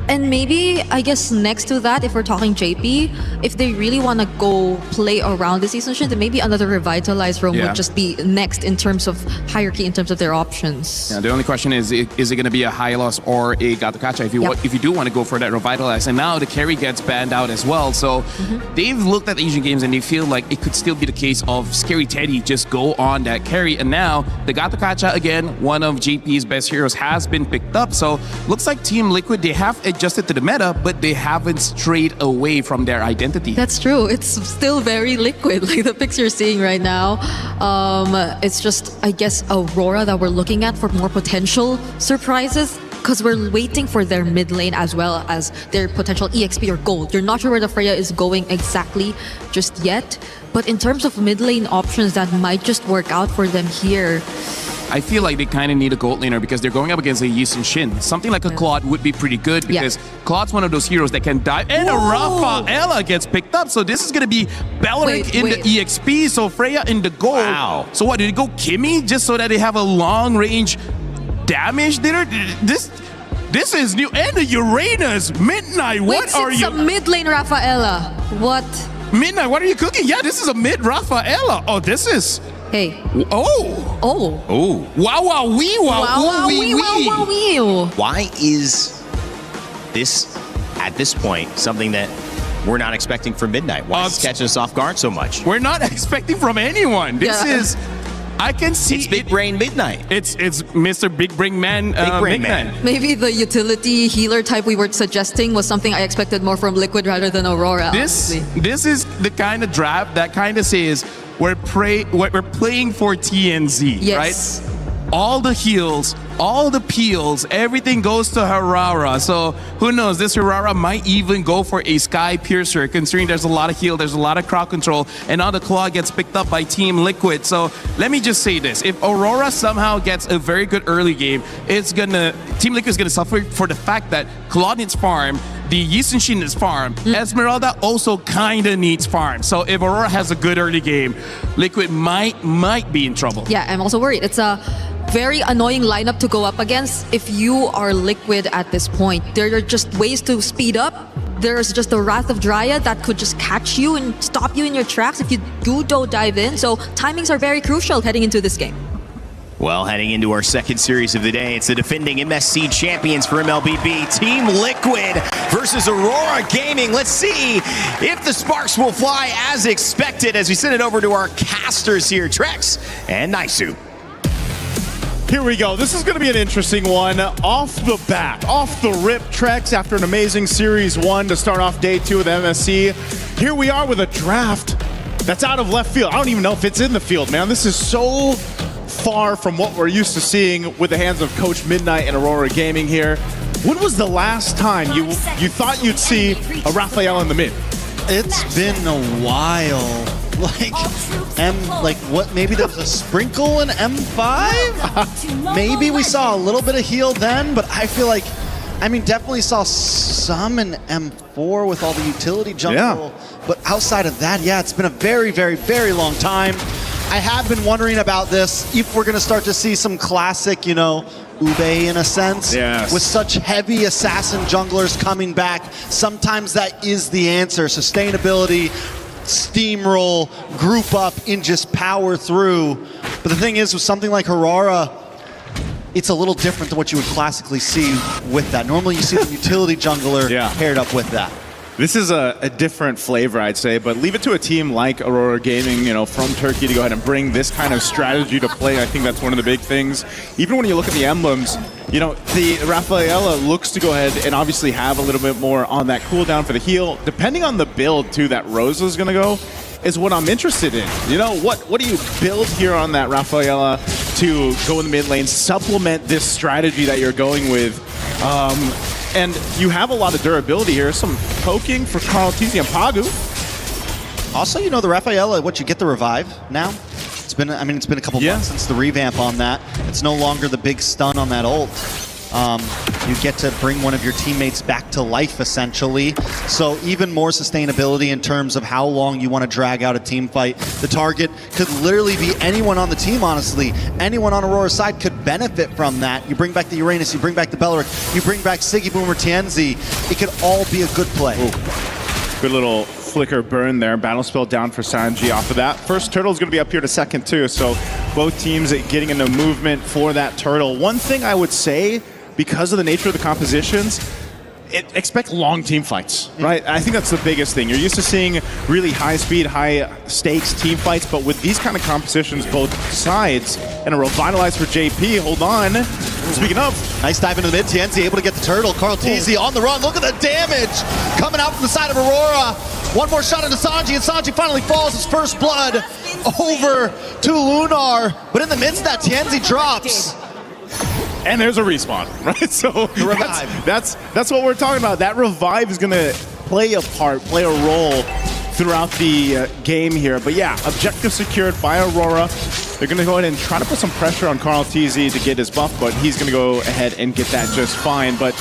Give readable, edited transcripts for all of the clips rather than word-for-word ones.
And maybe, I guess, next to that, if we're talking JP, if they really want to go play around the season shit, then maybe another revitalized roam would just be next in terms of hierarchy, in terms of their options. Yeah, the only question is it going to be a Hylos or a Gato-Kacha if you do want to go for that revitalize? And now the carry gets banned out as well. So they've looked at the Asian games and they feel like it could still be the case of Scary Teddy just go on that carry. And now the Gato-Kacha, again, one of JP's best heroes, has been picked up. So looks like Team Liquid, they have adjusted to the meta, but they haven't strayed away from their identity. That's true. It's still very Liquid, like the picks you're seeing right now. It's just, I guess, Aurora that we're looking at for more potential surprises, because we're waiting for their mid lane as well as their potential EXP or gold. You're not sure where the Freya is going exactly just yet, but in terms of mid lane options that might just work out for them here, I feel like they kind of need a gold laner because they're going up against a Yisun Shin. Something like a Claude would be pretty good because Claude's one of those heroes that can dive. And a Rafaela gets picked up. So this is going to be Beleric in the EXP. So Freya in the gold. Wow. So what, did it go Kimmy just so that they have a long range damage dinner? This is new. And the Uranus. Midnight, what are you? It's a mid lane Rafaela. What? Midnight, what are you cooking? Yeah, this is a mid Rafaela. Oh, this is... Hey. Oh. Oh. Oh. Wow, wow, wee, wow. Wow, wow, wee, wow, wow, wee. Why is this, at this point, something that we're not expecting from Midnight? Why is it catching us off guard so much? We're not expecting from anyone. This is... I can see it's Big Brain Midnight. It's Mr. Big Brain Man. Big Brain Man. Maybe the utility healer type we were suggesting was something I expected more from Liquid rather than Aurora. This is the kind of draft that kind of says we're playing for TNZ, right? All the heals, all the peels, everything goes to Aurora. So who knows? This Aurora might even go for a Sky Piercer, considering there's a lot of heal, there's a lot of crowd control, and now the Claw gets picked up by Team Liquid. So let me just say this: if Aurora somehow gets a very good early game, Team Liquid is gonna suffer for the fact that Claw needs farm. The Yisun Shin needs farm. Esmeralda also kinda needs farm. So if Aurora has a good early game, Liquid might be in trouble. Yeah, I'm also worried. It's a very annoying lineup to go up against if you are Liquid at this point. There are just ways to speed up. There's just the Wrath of Dryad that could just catch you and stop you in your tracks if you don't dive in. So timings are very crucial heading into this game. Well, heading into our second series of the day, it's the defending MSC champions for MLBB, Team Liquid versus Aurora Gaming. Let's see if the sparks will fly as expected as we send it over to our casters here, Trex and Naisu. Here we go. This is going to be an interesting one. Off the bat, off the rip, Trex, after an amazing Series 1 to start off Day 2 with MSC. Here we are with a draft that's out of left field. I don't even know if it's in the field, man. This is so far from what we're used to seeing with the hands of Coach Midnight and Aurora Gaming here. When was the last time you thought you'd see a Raphael in the mid? It's been a while. Maybe there was a sprinkle in M5? Maybe we saw a little bit of heal then, but I feel like, definitely saw some in M4 with all the utility jungle. But outside of that, it's been a very, very, very long time. I have been wondering about this, if we're going to start to see some classic, Ube in a sense. With such heavy assassin junglers coming back, sometimes that is the answer. Sustainability, steamroll, group up, and just power through. But the thing is, with something like Aurora, it's a little different than what you would classically see with that. Normally you see the utility jungler paired up with that. This is a different flavor, I'd say, but leave it to a team like Aurora Gaming, from Turkey to go ahead and bring this kind of strategy to play. I think that's one of the big things. Even when you look at the emblems, the Rafaela looks to go ahead and obviously have a little bit more on that cooldown for the heal. Depending on the build, too, that Rosa is going to go, is what I'm interested in. What do you build here on that Rafaela to go in the mid lane, supplement this strategy that you're going with? And you have a lot of durability here. Some poking for Carl Tizzy and Pagu. Also, the Rafaela, you get the revive now? It's been a couple months since the revamp on that. It's no longer the big stun on that ult. You get to bring one of your teammates back to life, essentially. So even more sustainability in terms of how long you want to drag out a team fight. The target could literally be anyone on the team, honestly. Anyone on Aurora's side could benefit from that. You bring back the Uranus, you bring back the Belleric, you bring back Siggy Boomer TNZ. It could all be a good play. Ooh. Good little flicker burn there. Battle spell down for Sanji off of that. First turtle is going to be up here to second too, so both teams getting into movement for that turtle. One thing I would say, because of the nature of the compositions, expect long team fights, right? I think that's the biggest thing. You're used to seeing really high speed, high stakes team fights, but with these kind of compositions, both sides, and a revitalize for JP, hold on. Speaking of. Nice dive into the mid, TNZ able to get the turtle. KarlTzy on the run, look at the damage coming out from the side of Aurora. One more shot into Sanji, and Sanji finally falls his first blood over to Lunar. But in the midst of that, TNZ drops. And there's a respawn, right? So that's what we're talking about. That revive is going to play a part, play a role throughout the game here. But yeah, objective secured by Aurora. They're going to go ahead and try to put some pressure on KarlTzy to get his buff, but he's going to go ahead and get that just fine. But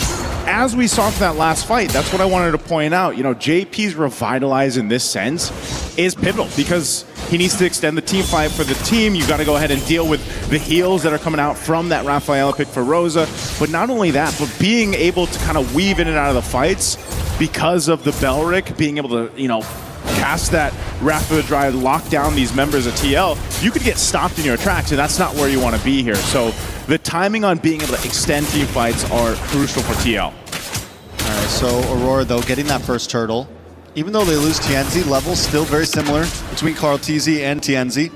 as we saw from that last fight, that's what I wanted to point out. You know, JP's revitalize in this sense is pivotal because he needs to extend the team fight for the team. You've got to go ahead and deal with the heals that are coming out from that Rafaela pick for Rosa. But not only that, but being able to kind of weave in and out of the fights because of the Belleric, being able to, you know, cast that Rapid Drive, lock down these members of TL, you could get stopped in your tracks, and that's not where you want to be here. So the timing on being able to extend team fights are crucial for TL. All right, so Aurora, though, getting that first turtle. Even though they lose TNZ, levels still very similar between KarlTzy and TNZ.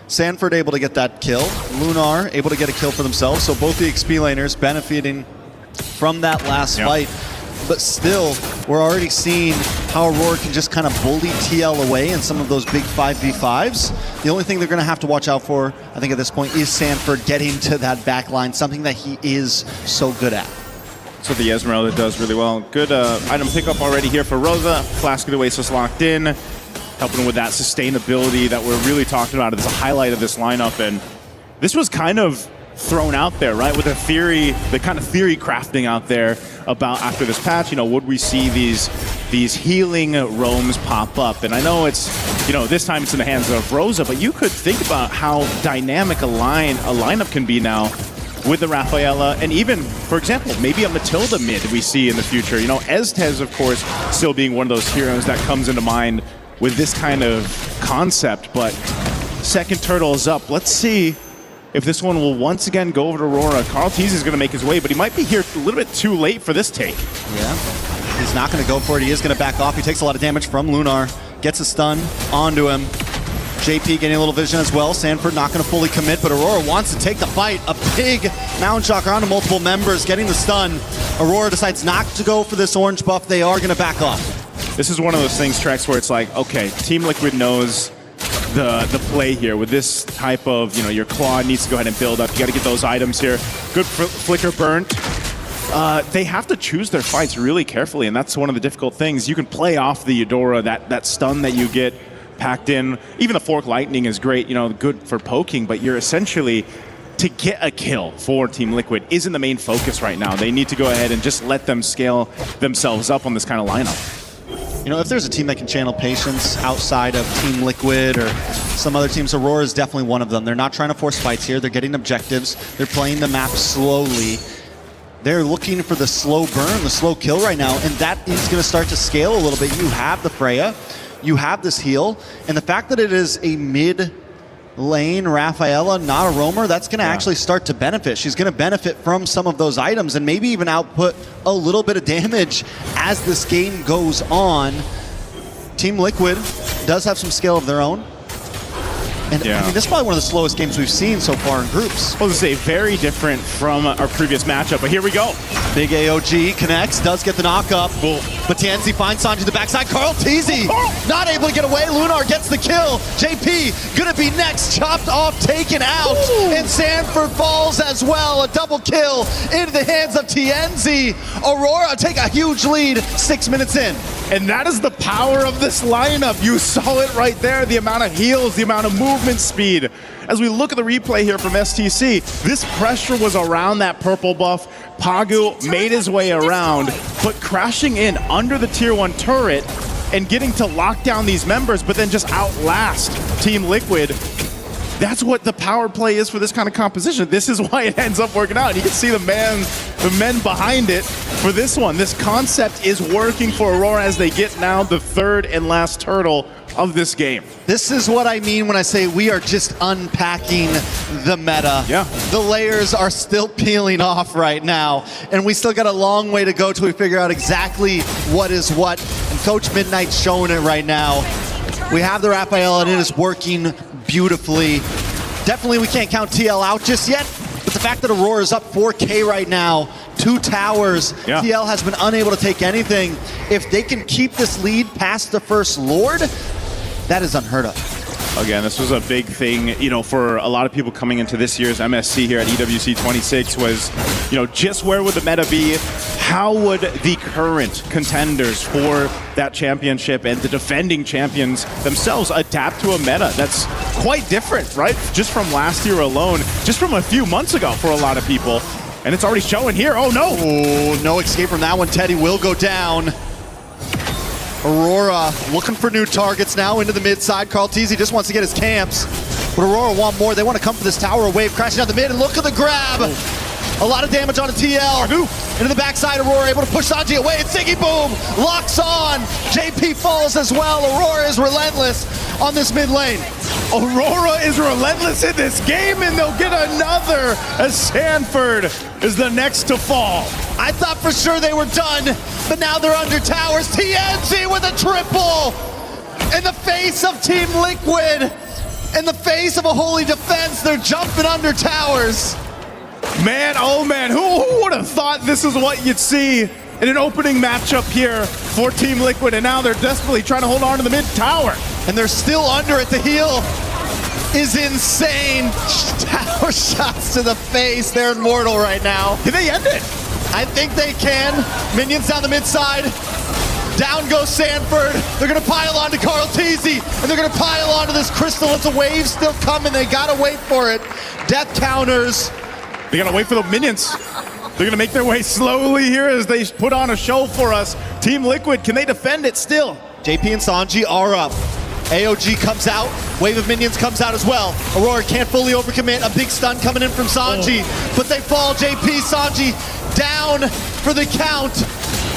Sanford able to get that kill. Lunar able to get a kill for themselves. So both the XP laners benefiting from that last fight. But still, we're already seeing how Aurora can just kind of bully TL away in some of those big 5v5s. The only thing they're going to have to watch out for, I think at this point, is Sanford getting to that back line, something that he is so good at. So the Esmeralda does really well. Good item pickup already here for Rosa. Flask of the Oasis locked in, helping with that sustainability that we're really talking about. It's a highlight of this lineup, and this was kind of thrown out there, right? With the theory, the kind of theory crafting out there about after this patch, you know, would we see these healing roams pop up? And I know it's, you know, this time it's in the hands of Rosa, but you could think about how dynamic a lineup can be now with the Rafaela, and even, for example, maybe a Matilda mid we see in the future. You know, Estes, of course, still being one of those heroes that comes into mind with this kind of concept, but second turtle is up. Let's see if this one will once again go over to Aurora. KarlTzy is going to make his way, but he might be here a little bit too late for this take. Yeah, he's not going to go for it. He is going to back off. He takes a lot of damage from Lunar, gets a stun onto him. JP getting a little vision as well. Sanford not going to fully commit, but Aurora wants to take the fight. A big Mound Shocker onto multiple members, getting the stun. Aurora decides not to go for this orange buff. They are going to back off. This is one of those things, Trex, where it's like, okay, Team Liquid knows the play here with this type of, you know, your claw needs to go ahead and build up. You got to get those items here. Good flicker burnt. They have to choose their fights really carefully, and that's one of the difficult things. You can play off the Eudora, that stun that you get packed in. Even the Fork Lightning is great, you know, good for poking, but you're essentially, to get a kill for Team Liquid isn't the main focus right now. They need to go ahead and just let them scale themselves up on this kind of lineup. You know, if there's a team that can channel patience outside of Team Liquid or some other teams, Aurora is definitely one of them. They're not trying to force fights here. They're getting objectives. They're playing the map slowly. They're looking for the slow burn, the slow kill right now, and that is going to start to scale a little bit. You have the Freya. You have this heal, and the fact that it is a mid-lane Rafaela, not a roamer, that's going to actually start to benefit. She's going to benefit from some of those items and maybe even output a little bit of damage as this game goes on. Team Liquid does have some scale of their own. And I mean, this is probably one of the slowest games we've seen so far in groups. I was going to say, very different from our previous matchup, but here we go. Big AOG connects, does get the knock up. Well, But TNZ finds Sanji the backside. Carl Teasy not able to get away. Lunar gets the kill. JP gonna be next. Chopped off, taken out. And Sanford falls as well. A double kill into the hands of TNZ. Aurora take a huge lead 6 minutes in. And that is the power of this lineup. You saw it right there, the amount of heals, the amount of movement speed. As we look at the replay here from STC, this pressure was around that purple buff. Pagu made his way around, but crashing in under the tier 1 turret and getting to lock down these members, but then just outlast Team Liquid. That's what the power play is for this kind of composition. This is why it ends up working out. You can see the men behind it for this one. This concept is working for Aurora as they get now the third and last turtle of this game. This is what I mean when I say we are just unpacking the meta. Yeah. The layers are still peeling off right now, and we still got a long way to go till we figure out exactly what is what. And Coach Midnight's showing it right now. We have the Raphael, and it is working beautifully. Definitely we can't count TL out just yet, but the fact that Aurora is up 4K right now, 2 towers, yeah. TL has been unable to take anything. If they can keep this lead past the first Lord, that is unheard of. Again, this was a big thing, you know, for a lot of people coming into this year's MSC here at EWC 26 was, you know, just where would the meta be? How would the current contenders for that championship and the defending champions themselves adapt to a meta that's quite different, right? Just from last year alone, just from a few months ago for a lot of people. And it's already showing here. Oh, no. Oh, no escape from that one. Teddy will go down. Aurora looking for new targets now into the mid side. Carl Teasy just wants to get his camps. But Aurora want more. They want to come for this tower wave, crashing down the mid, and look at the grab. A lot of damage on a TL. Into the backside, Aurora able to push Sanji away, and Siggy Boom locks on. JP falls as well. Aurora is relentless on this mid lane. Aurora is relentless in this game, and they'll get another as Sanford is the next to fall. I thought for sure they were done, but now they're under towers. TNZ with a triple in the face of Team Liquid. In the face of a holy defense, they're jumping under towers. Man, oh man, who would have thought this is what you'd see in an opening matchup here for Team Liquid, and now they're desperately trying to hold on to the mid tower. And they're still under it. The heal is insane. Tower shots to the face. They're immortal right now. Can they end it? I think they can. Minions down the mid side. Down goes Sanford. They're gonna pile on to Carl Teasy, and they're gonna pile onto this crystal. It's a wave still coming. They gotta wait for it. Death counters. They gotta wait for the minions. They're gonna make their way slowly here as they put on a show for us. Team Liquid, can they defend it still? JP and Sanji are up. AOG comes out, wave of minions comes out as well. Aurora can't fully overcommit, a big stun coming in from Sanji, but they fall. JP, Sanji down for the count.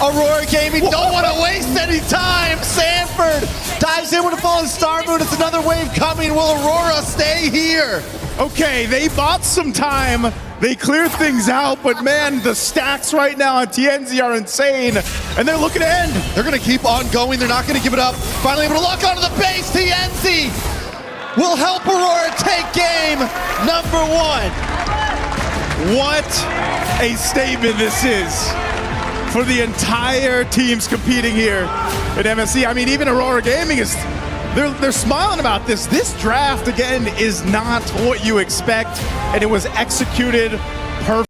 Aurora Gaming don't want to waste any time. Sanford dives in with a falling Star Moon. It's another wave coming. Will Aurora stay here? Okay, they bought some time. They cleared things out, but man, the stacks right now on TNZ are insane, and they're looking to end. They're gonna keep on going. They're not gonna give it up. Finally able to lock onto the base. TNZ will help Aurora take game number 1. What a statement this is for the entire teams competing here at MSC. I mean, even Aurora Gaming is, they're smiling about this. This draft, again, is not what you expect, and it was executed perfectly.